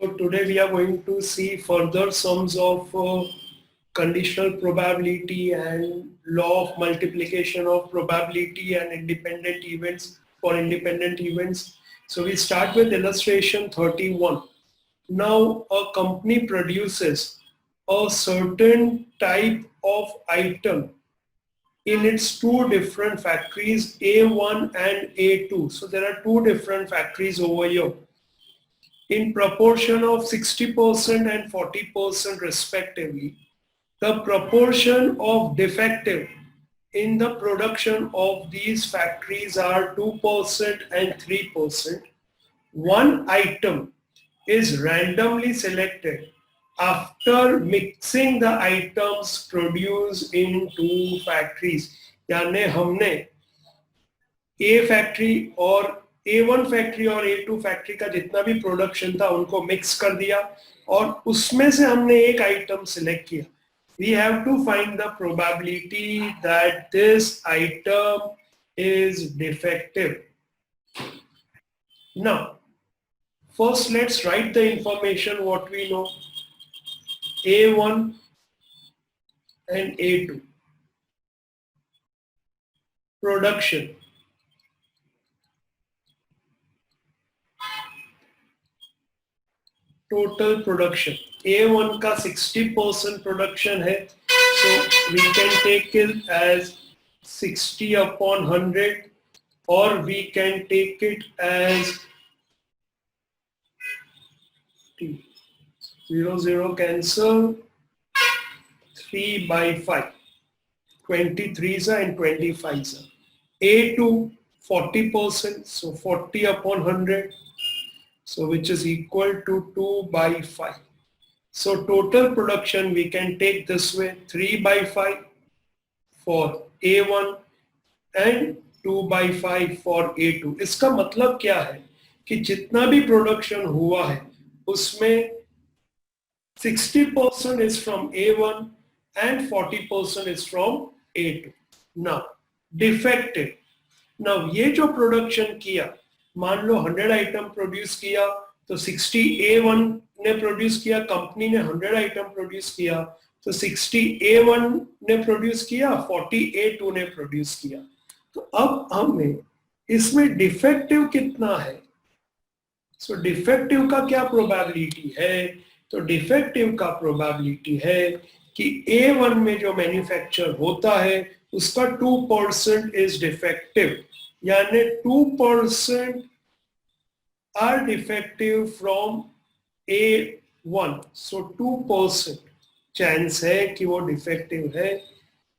So today we are going to see further sums of conditional probability and law of multiplication of probability and independent events for independent events. So we start with illustration 31. Now a company produces a certain type of item in its two different factories A1 and A2. So there are two different factories over here in proportion of 60% and 40% respectively. The proportion of defective in the production of these factories are 2% and 3%. One item is randomly selected after mixing the items produced in two factories. यानी हमने A factory और A1 factory और A2 factory का जितना भी production था उनको mix कर दिया और उसमें से हमने एक आइटम सिलेक्ट किया. We have to find the probability that this item is defective. Now, first let's write the information what we know. A1 and A2. Production. Total production. A1 का 60% production है. So we can take it as 60 upon 100 or we can take it as 0, 0 cancel, 3 by 5. 23s and 25s. A2 40%, so 40 upon 100. So which is equal to 2 by 5. So total production we can take this way 3 by 5 for A1 and 2 by 5 for A2. इसका मतलब क्या है कि जितना भी production हुआ है उसमें 60% is from A1 and 40% is from A2. Now defective. Now ये जो प्रोडक्शन किया मान लो 100 आइटम प्रोड्यूस किया तो 60 A1 ने प्रोड्यूस किया, कंपनी ने 100 आइटम प्रोड्यूस किया तो 60 A1 ने प्रोड्यूस किया, 40 A2 ने प्रोड्यूस किया. तो अब हमें इसमें डिफेक्टिव कितना है. सो डिफेक्टिव का क्या प्रोबेबिलिटी है. तो डिफेक्टिव का प्रोबेबिलिटी है कि A1 में जो मैन्युफैक्चर होता है उसका 2% इज डिफेक्टिव. यानी 2% are defective from A1. So 2% chance है कि वो defective है.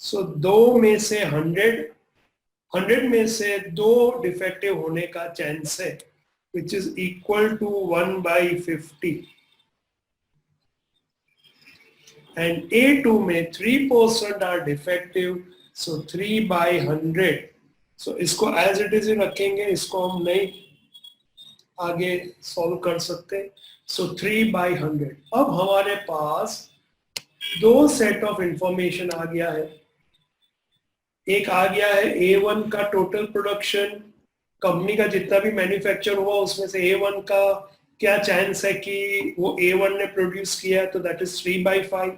So 2 में से 100 में से 2 defective होने का chance है, which is equal to 1 by 50. And A2 में 3% are defective, so 3 by 100. So इसको as it is ही रखेंगे, इसको हम नहीं आगे सॉल्व कर सकते. सो 3 by 100. अब हमारे पास दो सेट ऑफ इंफॉर्मेशन आ गया है. एक आ गया है A1 का टोटल प्रोडक्शन, कंपनी का जितना भी मैन्युफैक्चर हुआ उसमें से A1 का क्या चांस है कि वो A1 ने प्रोड्यूस किया, तो दैट इज 3 by 5.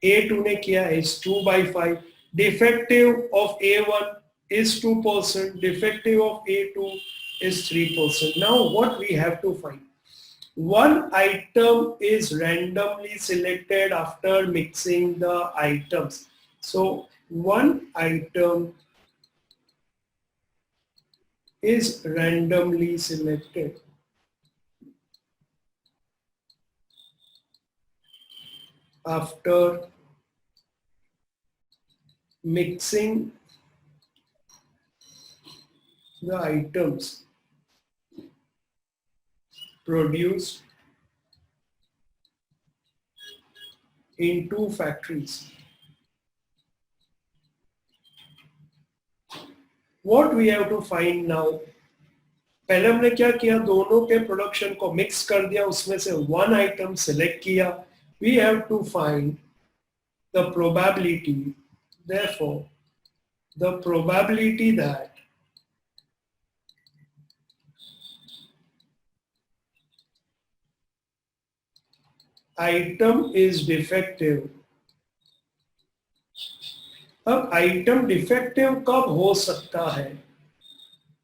A2 ने किया is 2 by 5. Defective of A1 is 2%, defective of A2 is 3%. Now what we have to find? One item is randomly selected after mixing the items. So one item is randomly selected after mixing the items produced in two factories. What we have to find now? पहले हमने क्या किया, दोनों के production को mix कर दिया, उसमें से वन आइटम सिलेक्ट किया. We have to find the probability. Therefore, the probability that item is defective. अब item defective कब हो सकता है?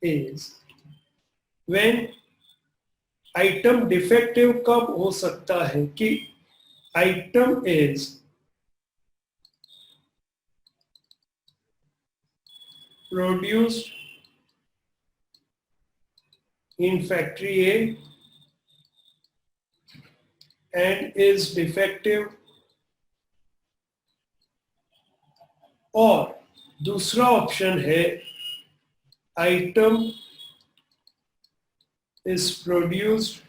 Is when item defective कब हो सकता है कि item is produced in factory A and is defective, और दूसरा ऑप्शन है item is produced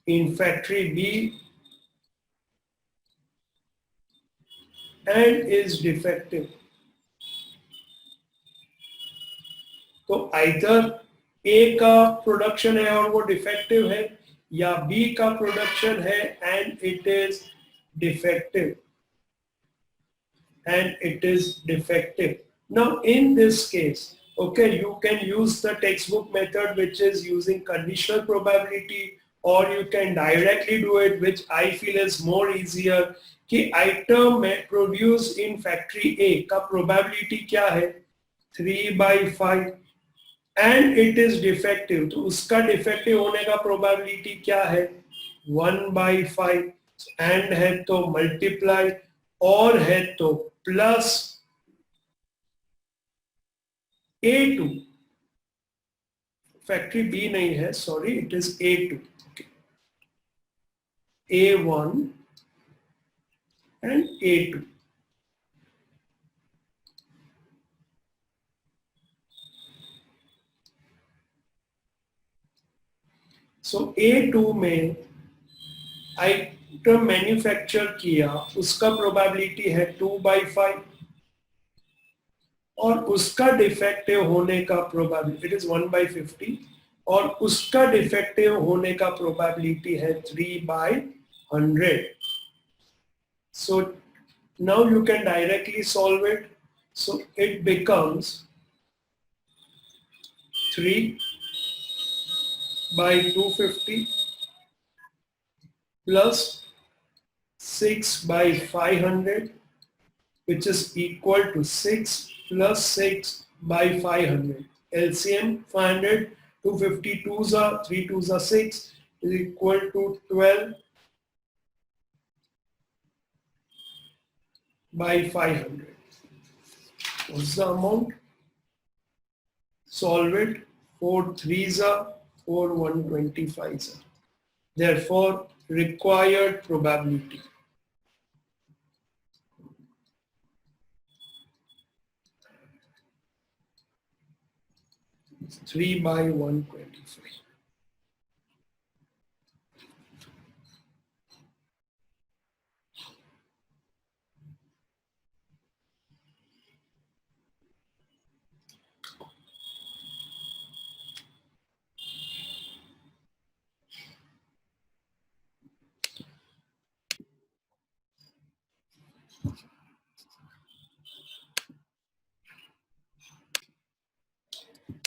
in factory B and is defective. तो आइदर A का प्रोडक्शन है और वो डिफेक्टिव है, या B का प्रोडक्शन है and it is defective Now in this case, okay, you can use the textbook method, which is using conditional probability, or you can directly do it, which I feel is more easier, कि item में produced in factory A का probability क्या है? 3/5 and it is defective, तो उसका defective होने का probability क्या है? 1/5 and है तो multiply, और है तो plus A2, फैक्ट्री B नहीं है, sorry, it is A2, A1 and A2. So A2 में आइटम मैन्युफैक्चर किया, उसका प्रोबेबिलिटी है 2/5 और उसका डिफेक्टिव होने का प्रोबेबिलिटी इट इज 1/50 और उसका डिफेक्टिव होने का प्रोबेबिलिटी है 3/100. So now you can directly solve it. So it becomes 3/250 plus 6/500, which is equal to 6 plus 6/500. LCM 500, 250 2s are 3 2s are 6 is equal to 12/500. What's the amount? Solve it. 4 3s are 4 125s are. Therefore, required probability. 3/125.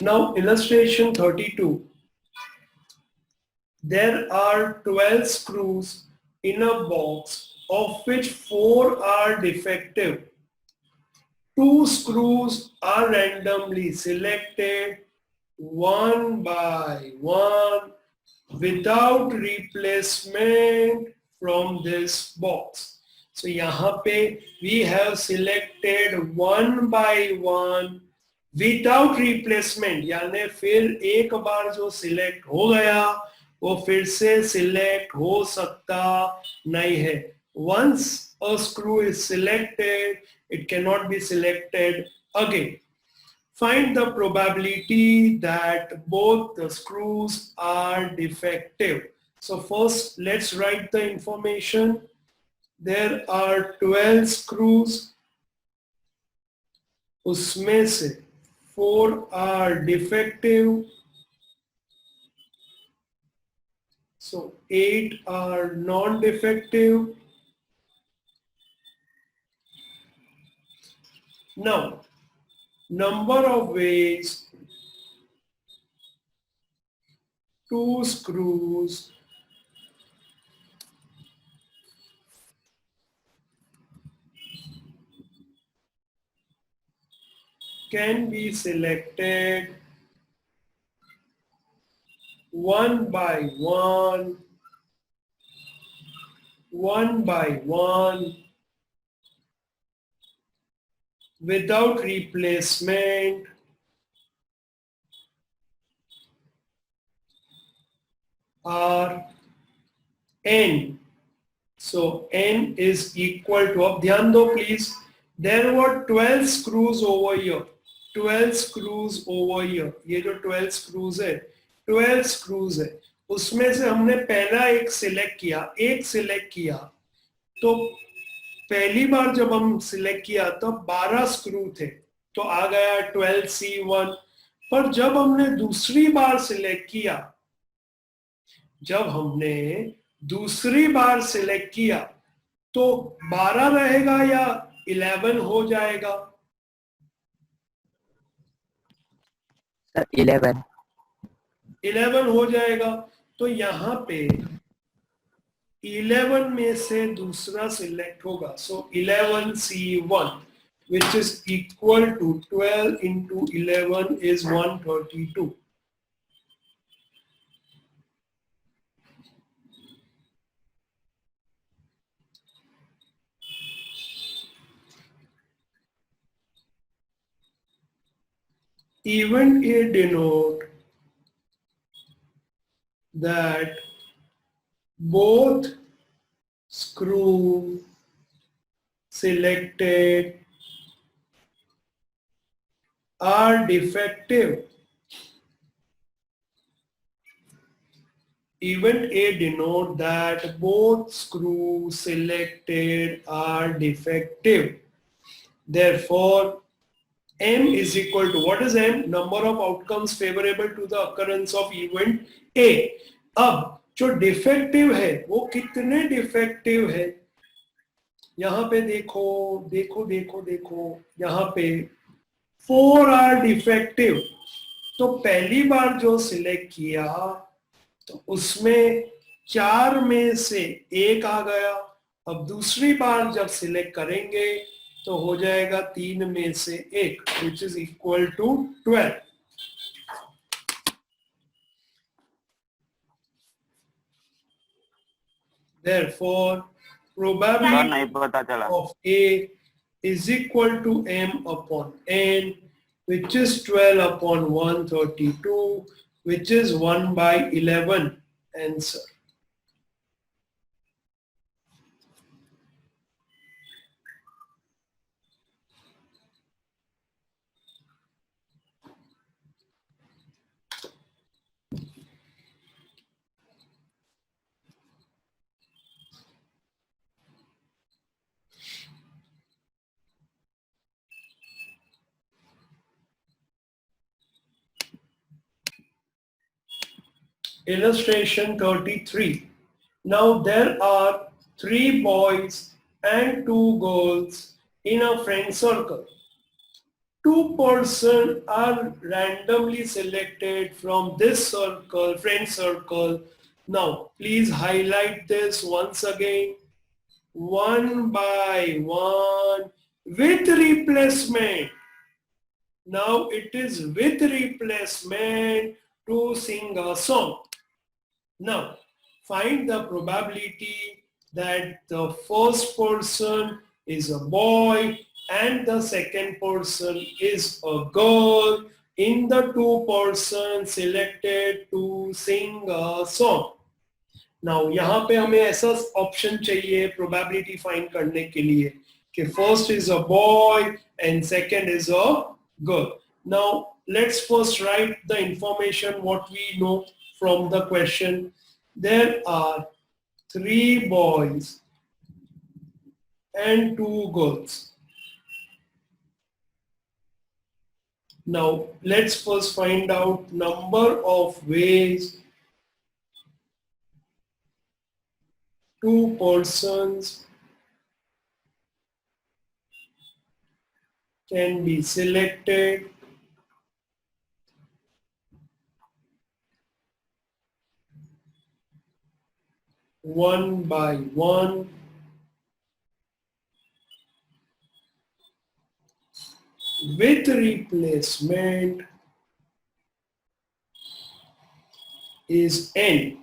Now, illustration 32. There are 12 screws in a box, of which 4 are defective. 2 screws are randomly selected one by one without replacement from this box. So यहाँ पे we have selected one by one without replacement, यानी फिर एक बार जो select हो गया वो फिर से सिलेक्ट हो सकता नहीं है. Once a screw is selected it can not be selected again. Find the probability that both the screws are defective. So first let's write the information. There are 12 screws, उसमें से 4 are defective, so 8 are non-defective. Now, number of ways 2 screws can be selected one by one, without replacement are n. So n is equal to, अब ध्यान दो please, there were 12 screws over here. 12 screws over here. ये जो 12 screws है, 12 screws है, उसमें से हमने पहला एक सिलेक्ट किया, तो पहली बार जब हम सिलेक्ट किया तब 12 स्क्रू थे, तो आ गया 12C1। पर जब हमने दूसरी बार सिलेक्ट किया, तो 12 रहेगा या 11 हो जाएगा? सर 11 हो जाएगा। तो यहाँ पे 11 में से दूसरा सिलेक्ट होगा, सो 11C1 which is equal to 12 into 11 is 132. Event A denote that both screw selected are defective. Event A denote that both screws selected are defective. Therefore, M is equal to, what is M? Number of outcomes favorable to the occurrence of event A. अब जो defective है वो कितने defective है? यहाँ पे देखो, यहाँ पे 4 आर डिफेक्टिव। तो पहली बार जो सिलेक्ट किया तो उसमें 4 में से एक आ गया। अब दूसरी बार जब सिलेक्ट करेंगे तो हो जाएगा 3 में से एक, which is equal to 12. Therefore, probability of A is equal to M upon N, which is 12 upon 132, which is 1 by 11. Answer. Illustration 33. Now there are 3 boys and 2 girls in a friend circle. 2 persons are randomly selected from this circle, friend circle. Now please highlight this once again. One by one with replacement. Now it is with replacement to sing a song. Now, find the probability that the first person is a boy and the second person is a girl in the 2 persons selected to sing a song. Now, यहाँ पे हमें ऐसा option चाहिए probability find करने के लिए कि first is a boy and second is a girl. Now, let's first write the information what we know from the question. There are 3 boys and 2 girls. Now, let's first find out number of ways 2 persons can be selected one by one with replacement is n.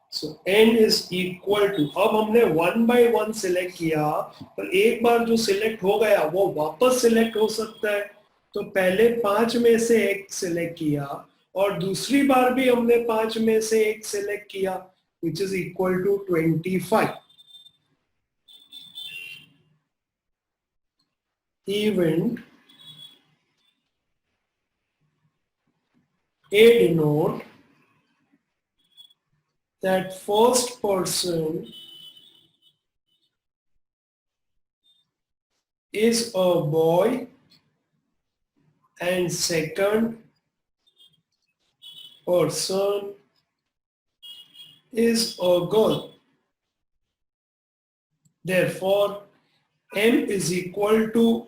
So n is equal to, अब हमने 1 by 1 select किया, पर एक बार जो select हो गया वो वापस select हो सकता है. तो पहले 5 में से एक select किया और दूसरी बार भी हमने 5 में से एक select किया, which is equal to 25. Event A denote that first person is a boy and second person is a girl. Therefore, M is equal to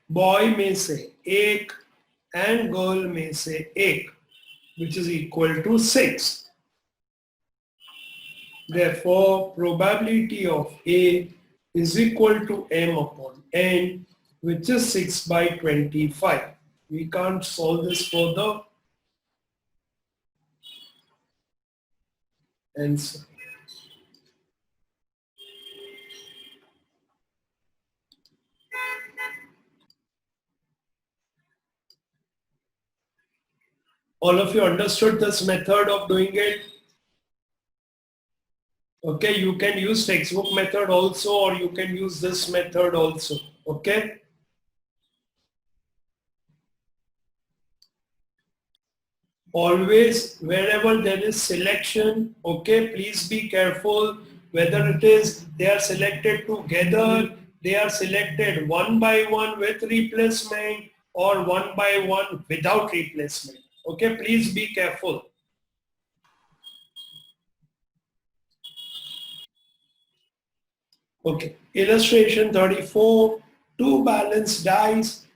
boy में से एक and girl में से एक, which is equal to 6. Therefore, probability of A is equal to M upon N, which is 6 by 25. We can't solve this further. Answer. All of you understood this method of doing it? Okay, you can use textbook method also, or you can use this method also. Okay. Always, wherever there is selection, okay, please be careful whether it is they are selected together, they are selected one by one with replacement, or one by one without replacement. Okay, please be careful. Okay, illustration 34, two balanced dice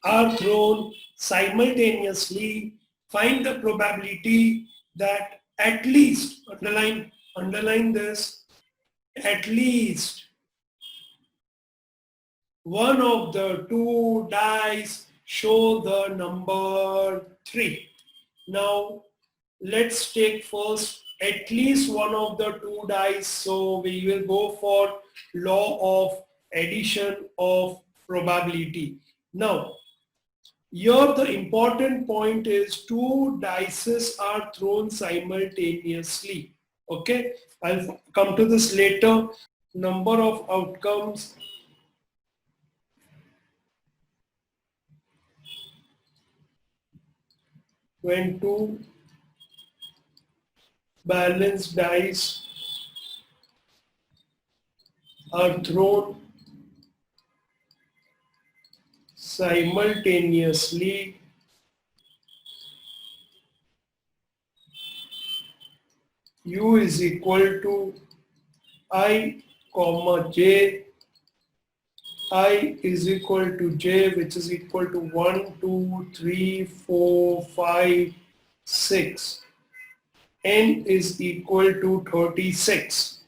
are thrown simultaneously. Find the probability that at least, underline this, at least one of the two dice show the number 3. Now let's take first at least one of the two dice. So we will go for law of addition of probability. Now here the important point is two dices are thrown simultaneously. Okay, I'll come to this later. Number of outcomes when two balanced dice are thrown simultaneously, U is equal to I comma J. I is equal to J, which is equal to 1, 2, 3, 4, 5, 6. N is equal to 36.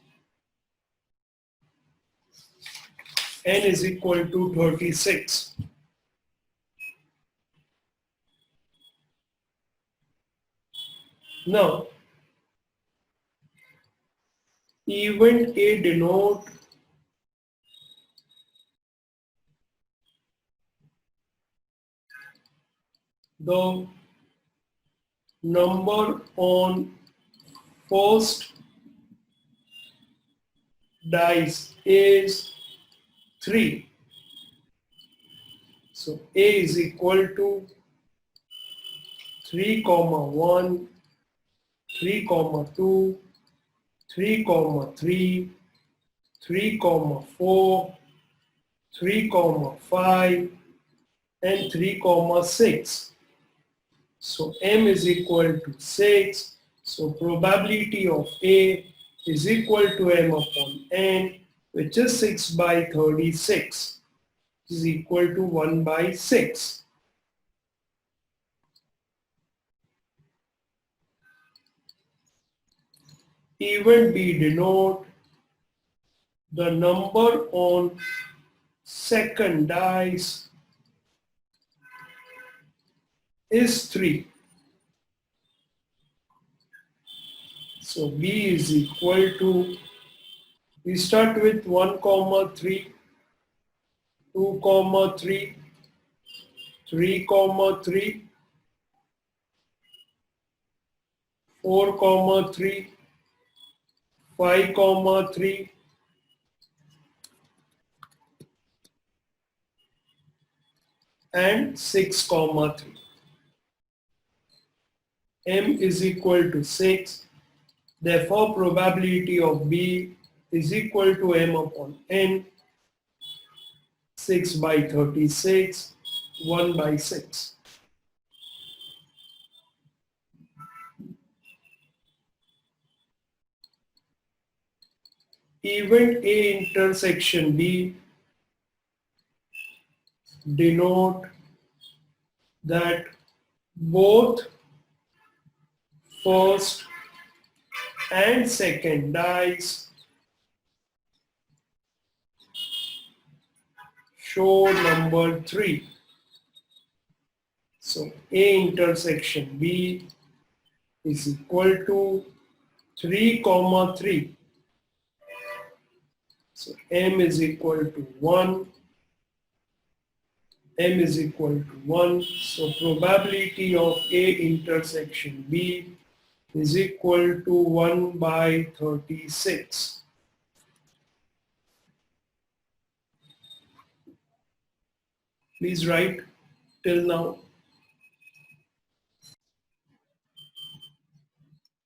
N is equal to 36. Now, event A denote the number on first dice is 3. So A is equal to 3 comma 1, 3 comma 2, 3 comma 3, 3 comma 4, 3 comma 5, and 3 comma 6. So M is equal to 6. So probability of A is equal to M upon N, which is 6 by 36, which is equal to 1 by 6. Event B denote the number on second dice is 3. So B is equal to, we start with 1 comma 3, 2 comma 3, 3 comma 3, 4 comma 3, 5 comma 3, and 6 comma 3. M is equal to 6. Therefore, probability of B is equal to M upon N, 6 by 36, 1 by 6. Event A intersection B denote that both first and second dice show number 3. So A intersection B is equal to 3 comma 3. So M is equal to 1. M is equal to 1. So probability of A intersection B is equal to 1 by 36. Please write till now.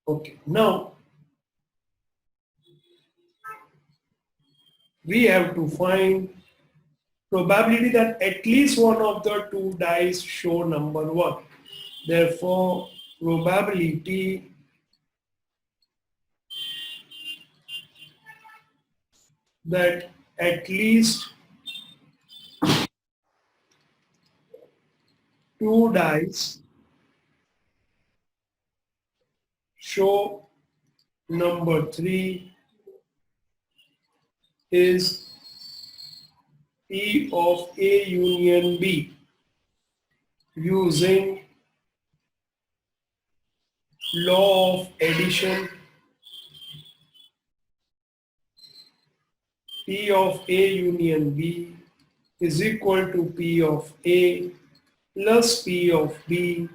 Okay, now we have to find probability that at least one of the two dice show number 1. Therefore, probability that at least two dice show number 3 is P of A union B using law of addition. P of A union B is equal to P of A plus P of B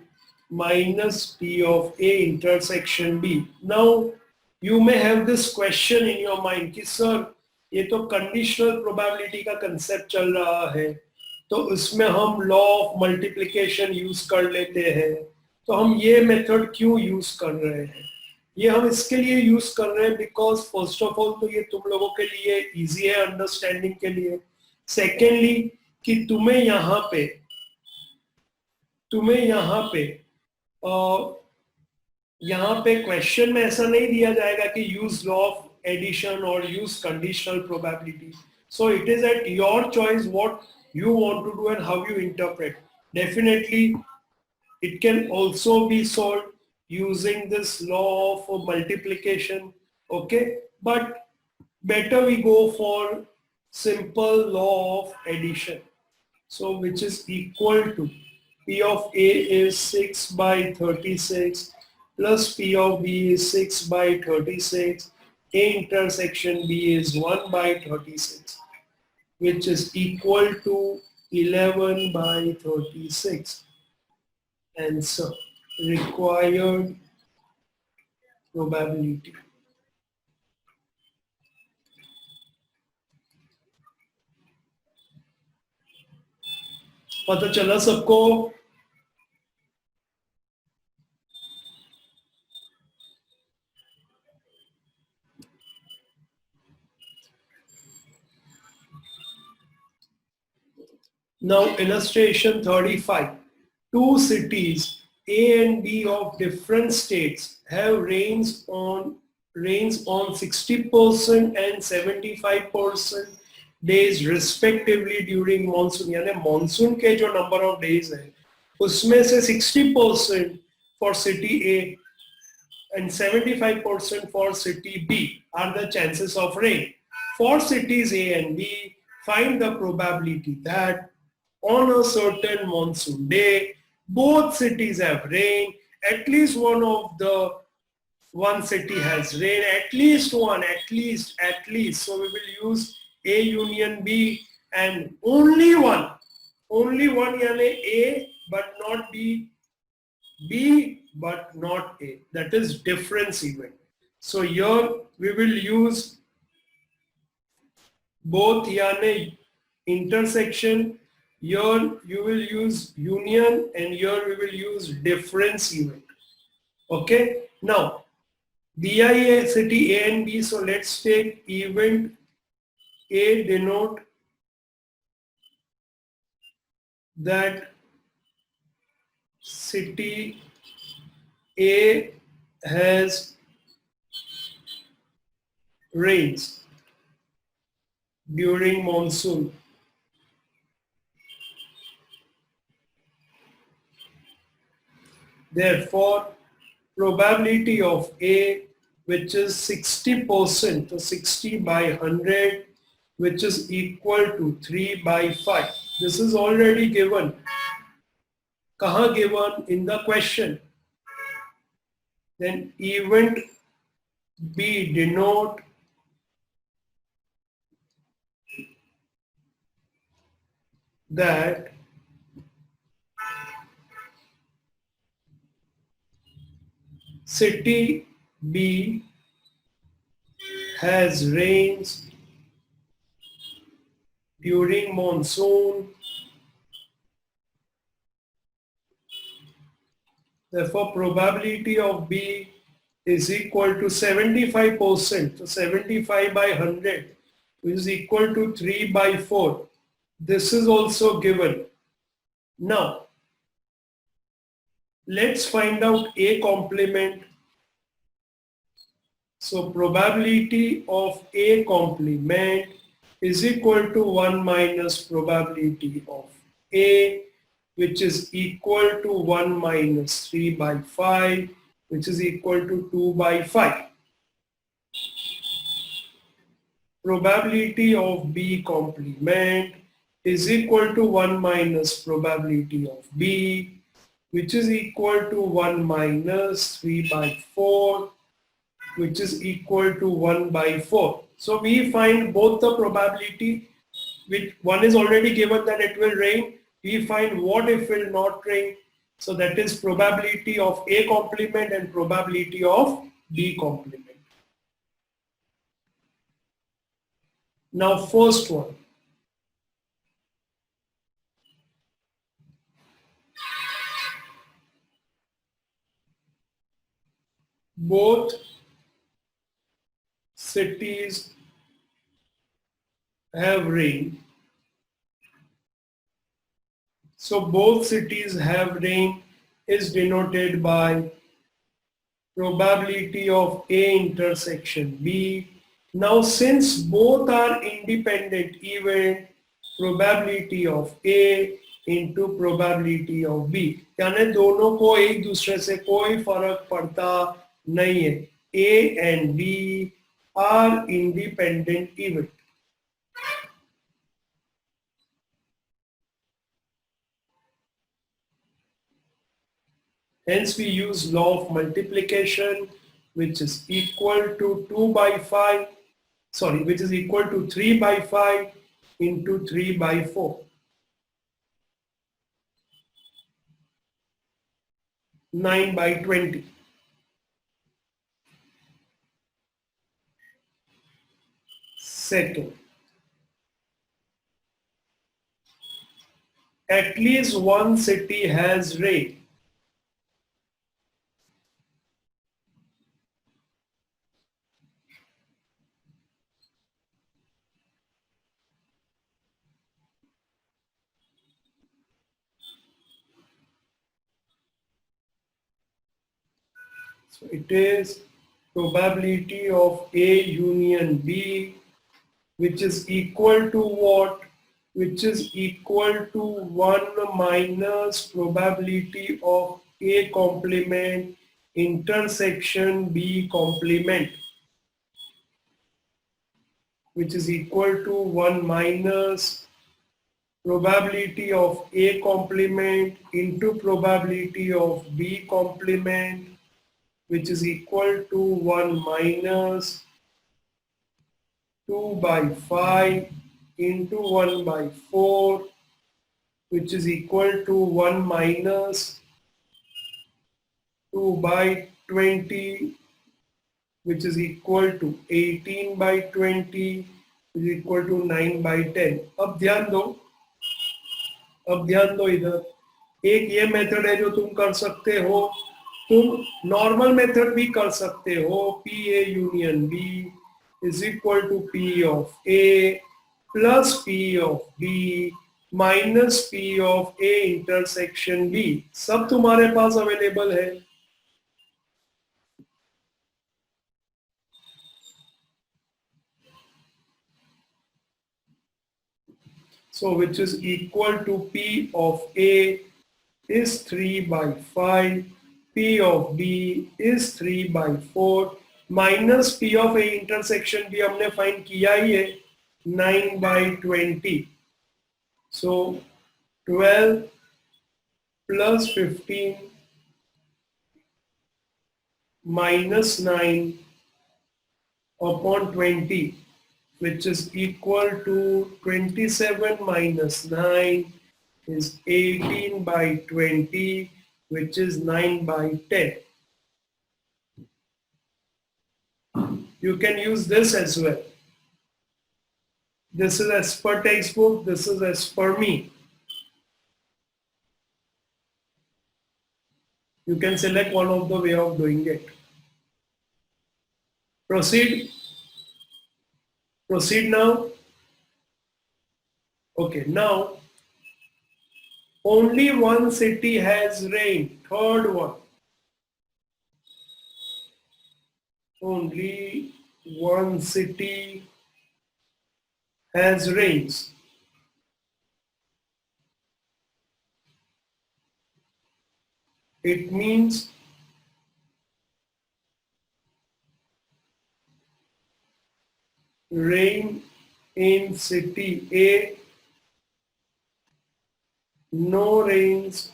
minus P of A intersection B. Now, you may have this question in your mind कि sir ये तो conditional probability का concept चल रहा है, तो इसमें हम law of multiplication use कर लेते हैं, तो हम ये method क्यों use कर रहे हैं? ये हम इसके लिए यूज कर रहे हैं बिकॉज फर्स्ट ऑफ ऑल तो ये तुम लोगों के लिए इजी है अंडरस्टैंडिंग के लिए. सेकेंडली कि यहाँ पे क्वेश्चन में ऐसा नहीं दिया जाएगा कि यूज लॉ ऑफ एडिशन और use conditional probability. So it is at your choice what you want to do and how you interpret. Definitely it can also be solved using this law of multiplication, okay, but better we go for simple law of addition. So which is equal to P of A is 6 by 36 plus P of B is 6 by 36, A intersection B is 1 by 36, which is equal to 11 by 36. Answer, required probability. पता चला सबको? Now illustration 35. Two cities A and B of different states have rains on 60% and 75% days respectively during monsoon. यानी monsoon के जो number of days है उसमें से 60% for city A and 75% for city B are the chances of rain. For cities A and B, find the probability that on a certain monsoon day, both cities have rain, at least one city has rain, at least one, at least. So we will use A union B and only one, yani A but not B, B but not A. That is difference event. So here we will use both yani intersection. Here you will use union and here we will use difference event. Okay. Now BIA city A and B. So let's take event A denote that city A has rains during monsoon. Therefore, probability of A, which is 60%, so 60 by 100, which is equal to 3 by 5. This is already given. Kaha given? In the question. Then event B denote that city B has rains during monsoon. Therefore, probability of B is equal to 75%. So 75 by 100 is equal to 3 by 4. This is also given. Now, let's find out A complement. So probability of A complement is equal to 1 minus probability of A, which is equal to 1 minus 3 by 5, which is equal to 2 by 5. Probability of B complement is equal to 1 minus probability of B, which is equal to 1 minus 3 by 4, which is equal to 1 by 4. So we find both the probability, which one is already given that it will rain. We find what if it will not rain. So that is probability of A complement and probability of B complement. Now first one. Both cities have rain. So both cities have rain is denoted by probability of A intersection B. Now since both are independent event, probability of A into probability of B, यानी दोनों को एक दूसरे से कोई फर्क पड़ता नहीं है. A and B are independent event. Hence we use law of multiplication, which is equal to 2 by 5, sorry, which is equal to 3 by 5 into 3 by 4. 9 by 20. Second, at least one city has rain. So it is probability of A union B, which is equal to what? Which is equal to 1 minus probability of A complement intersection B complement, which is equal to 1 minus probability of A complement into probability of B complement, which is equal to 1 minus 2 by 5 into 1 by 4, which is equal to 1 minus 2 by 20, which is equal to 18 by 20, which is equal to 9 by 10. अब ध्यान दो इधर, एक ये method है जो तुम कर सकते हो, तुम नॉर्मल मेथड भी कर सकते हो, P A union B is equal to P of A plus P of B minus P of A intersection B, सब तुम्हारे पास अवेलेबल है. So which is equal to P of A is 3 by 5, P of B is 3 by 4, minus P of A intersection भी हमने find किया ही है 9 by 20. So 12 plus 15 minus 9 upon 20, which is equal to 27 minus 9 is 18 by 20, which is 9 by 10. You can use this as well. This is as per textbook, this is as per me. You can select one of the way of doing it. Proceed. Proceed now. Okay, now only one city has rain. Third one. Only one city has rains. It means rain in city A, no rains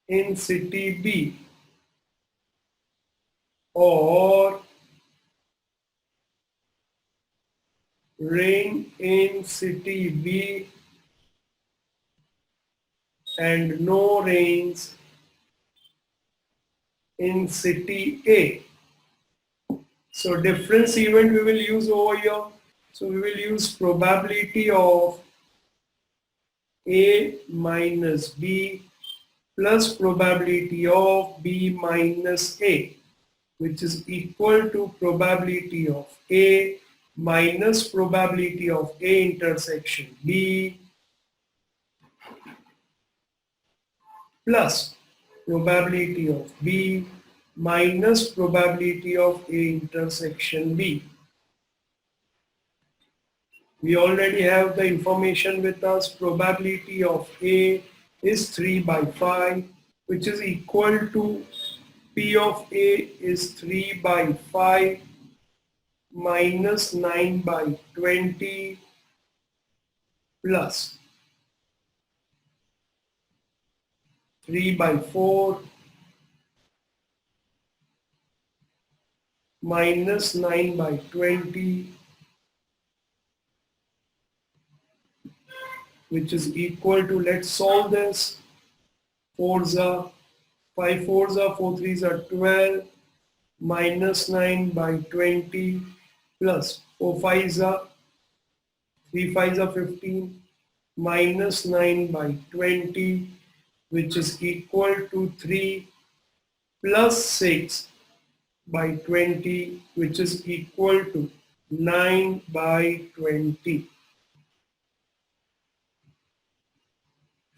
in city B, or rain in city B and no rains in city A. So difference event we will use over here. So we will use probability of A minus B plus probability of B minus A, which is equal to probability of A minus probability of A intersection B plus probability of B minus probability of A intersection B. We already have the information with us. Probability of A is 3 by 5, which is equal to P of A is 3 by 5 minus 9 by 20 plus 3 by 4 minus 9 by 20, which is equal to, let's solve this. 4s are 5 4s are 4 3s are 12 minus 9 by 20 plus 4 5s are 3 5s are 15 minus 9 by 20, which is equal to 3 plus 6 by 20, which is equal to 9 by 20.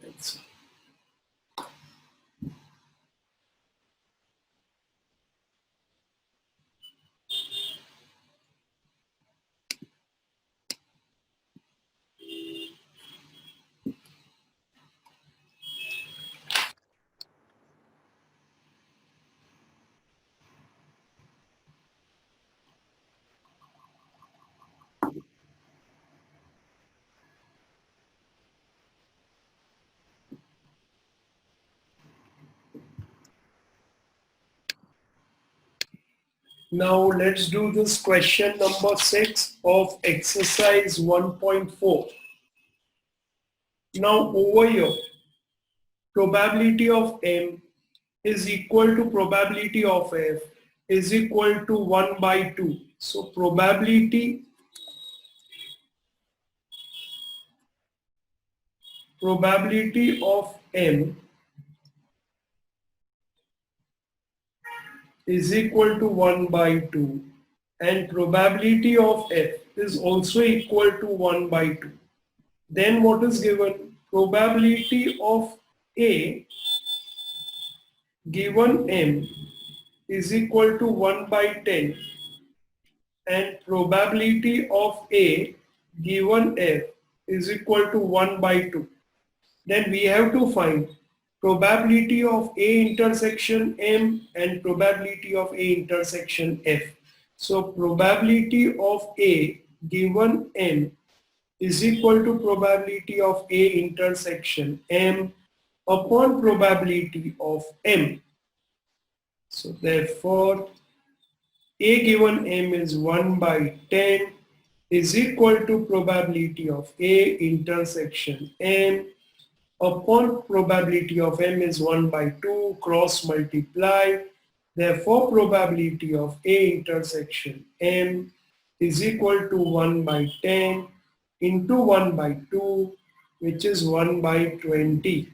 That's Now let's do this question number 6 of exercise 1.4. Now over here, probability of M is equal to probability of F is equal to 1 by 2. So probability of M is equal to 1 by 2 and probability of F is also equal to 1 by 2. Then what is given? Probability of A given M is equal to 1 by 10 and probability of A given F is equal to 1 by 2. Then we have to find probability of A intersection M and probability of A intersection F. So probability of A given M is equal to probability of A intersection M upon probability of M. So therefore A given M is 1 by 10 is equal to probability of A intersection M upon probability of M is 1 by 2 cross multiply. Therefore probability of A intersection M is equal to 1 by 10 into 1 by 2, which is 1 by 20.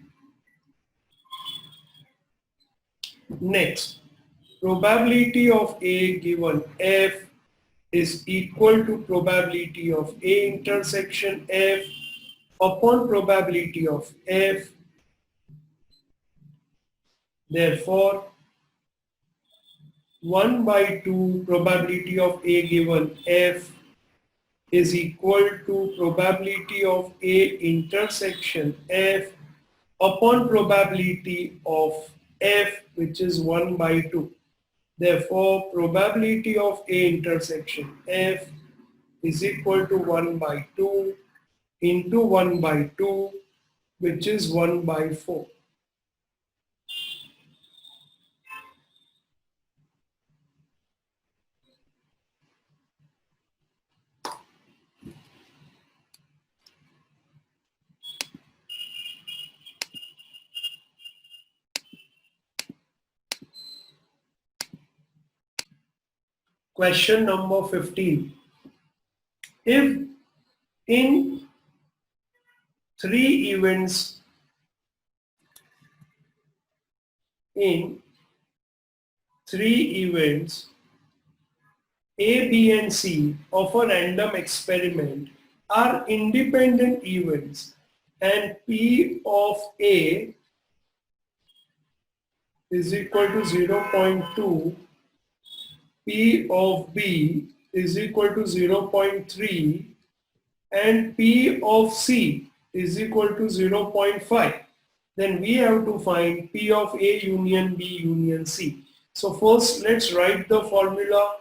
Next, probability of A given F is equal to probability of A intersection F upon probability of F. Therefore, 1 by 2 probability of A given F is equal to probability of A intersection F upon probability of F, which is 1 by 2. Therefore, probability of A intersection F is equal to 1 by 2 into 1 by 2, which is 1 by 4. Question number 15. If in three events A, B and C of a random experiment are independent events and P of A is equal to 0.2, P of B is equal to 0.3 and P of C is equal to 0.5. Then we have to find P of A union B union C. So first let's write the formula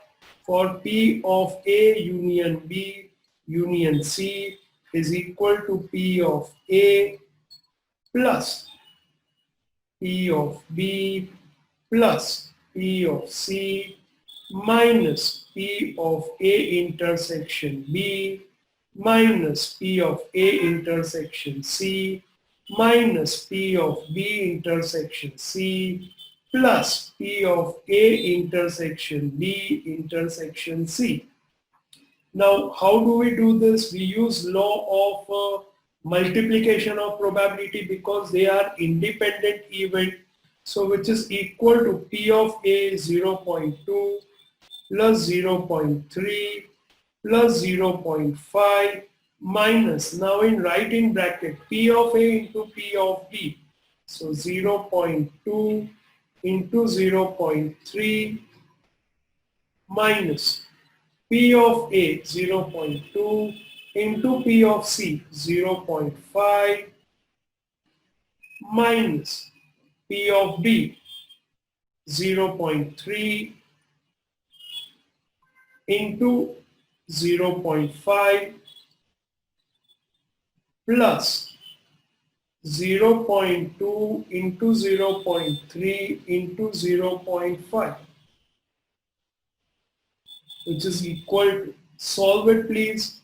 for P of A union B union C is equal to P of A plus P of B plus P of C minus P of A intersection B minus P of A intersection C minus P of B intersection C plus P of A intersection B intersection C. Now, how do we do this? We use law of multiplication of probability because they are independent event. So, which is equal to P of A 0.2 plus 0.3 plus 0.5 minus, now write in bracket P of A into P of B. So 0.2 into 0.3 minus P of A 0.2 into P of C 0.5 minus P of B 0.3 into 0.5 plus 0.2 into 0.3 into 0.5. which is equal to, solve it please.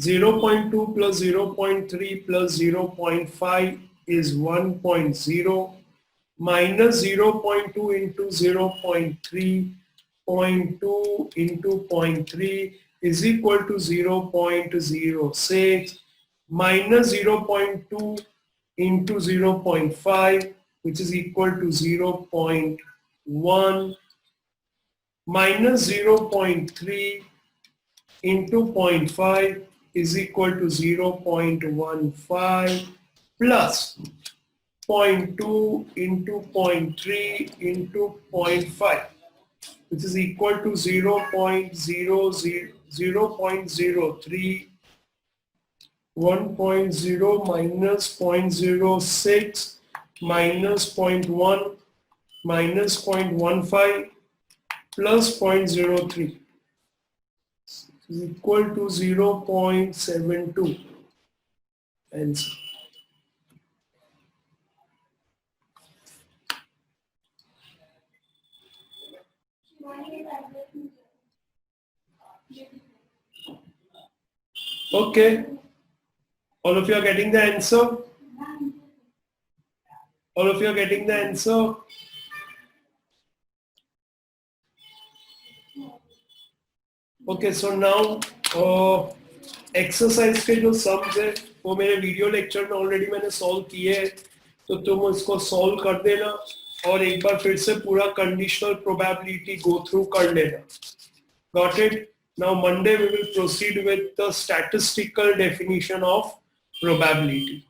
0.2 plus 0.3 plus 0.5 is 1.0 minus 0.2 into 0.3, 0.2 into 0.3 is equal to 0.06 minus 0.2 into 0.5, which is equal to 0.1 minus 0.3 into 0.5 is equal to 0.15 plus 0.2 into 0.3 into 0.5, which is equal to 0.03, 1.0 minus 0.06 minus 0.1 minus 0.15 plus 0.03 is equal to 0.72 answer. Okay, all of you are getting the answer? All of you are getting the answer? Okay, so now exercise के जो sums है वो मेरे video lecture में already मैंने solve किए हैं, तो तुम उसको सॉल्व कर देना और एक बार फिर से पूरा कंडीशनल प्रोबेबिलिटी गो थ्रू कर लेना. Got it? Now Monday we will proceed with the statistical definition of probability.